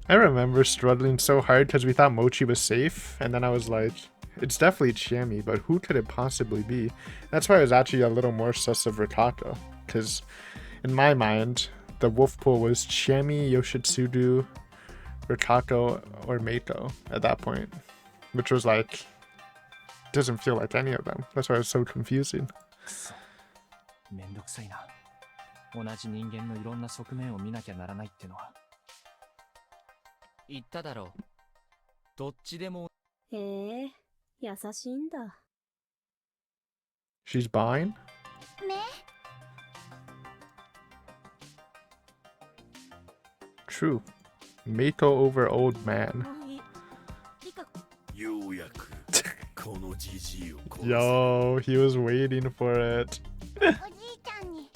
I remember struggling so hard because we thought Mochi was safe, and then I was like, it's definitely Chiemi, but who could it possibly be? That's why I was actually a little more sus of Rikako, because in my mind, the wolf pool was Chiemi, Yoshitsudu, Rikako, or Meiko at that point, which was like, doesn't feel like any of them. That's why it was so confusing. めんどくさいな。同じ人間のいろんな側面を見なきゃならないってのは。言っただろう。どっちでも。へえ、優しいんだ。She's buying? ね。True. Meiko over old man. ようやくこのじじいを殺す。 Yo, he was waiting for it. おじいちゃんに。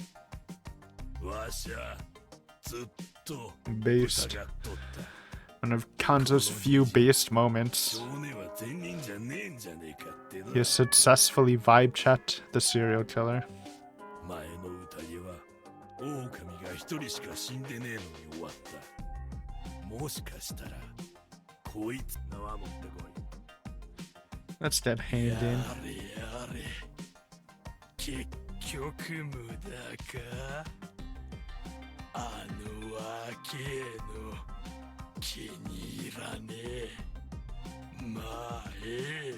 わしゃずっと Based. 疑っとった。 One of Kanzo's few based moments. 少年は善人じゃねえんじゃねえかってな。 He has successfully vibe checked the serial killer. 前の宴は狼が一人しか死んでねえのに終わった。もしかしたらこいつのは持ってこい。 That's dead や handing. れやれ。結局無駄か。あのわけの気に入らねえ。まあええ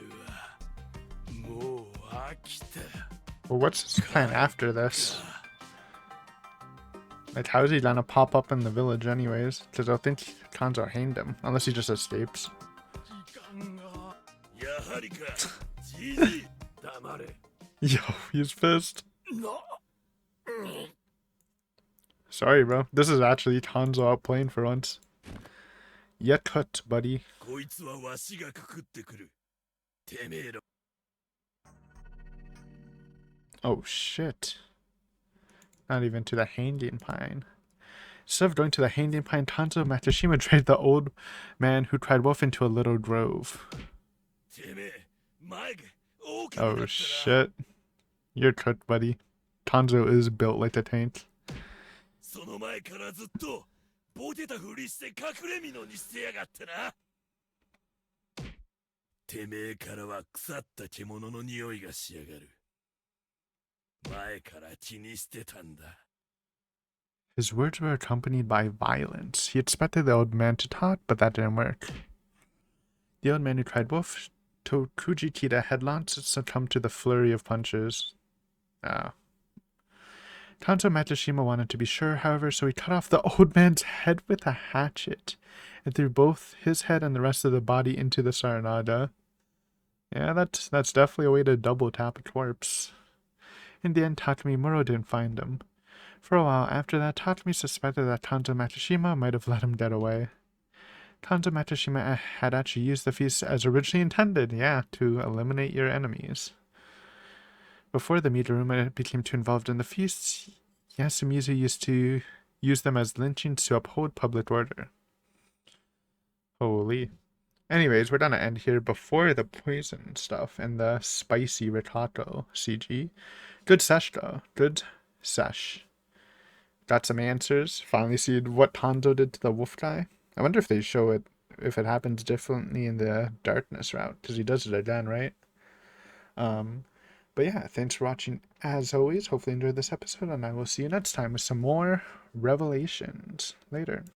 わ。もう飽きた。 Well, what's his plan after this? Like, how is he gonna pop up in the village anyways? Because I don't think Kanzo hanged him, unless he just escapes. やはりか。じじい。黙れ。 Yo, he's pissed. な。 Sorry, bro. This is actually Kanzo outplaying for once. Ya cut, buddy. こいつはわしがくくってくる。てめえら。 Oh, shit. Not even to the hanging pine. Instead of going to the hanging pine, Kanzo and Matsushima dragged the old man who cried wolf into a little grove. てめえ、前が Oh shit. You're cooked, buddy. Tanzo is built like a tank. その前からずっとボケたふりして隠れ蓑にしてやがってな。てめえからは腐った獣の匂いがしやがる。前から気にしてたんだ。His words were accompanied by violence. He expected the old man to talk, but that didn't work. The old man who cried wolf, Tokuji Kida, had long since succumbed to the flurry of punches. Tanzo Matsushima wanted to be sure, however, so he cut off the old man's head with a hatchet and threw both his head and the rest of the body into the Saranaga. Yeah, that's definitely a way to double tap a corpse. In the end, Takumi Muro didn't find him. For a while after that, Takumi suspected that Tanzo Matsushima might have let him get away. Tanzo Matsushima had actually used the feast as originally intended, to eliminate your enemies. Before the Midoruma became too involved in the feasts, Yasumizu used to use them as lynchings to uphold public order. Holy. Anyways, we're gonna end here before the poison stuff and the spicy Rikako CG. Good sesh though. Good sesh. Got some answers. Finally see what Tanzo did to the wolf guy. I wonder if they show it, if it happens differently in the darkness route, because he does it again, right? But yeah, thanks for watching as always. Hopefully you enjoyed this episode, and I will see you next time with some more revelations. Later.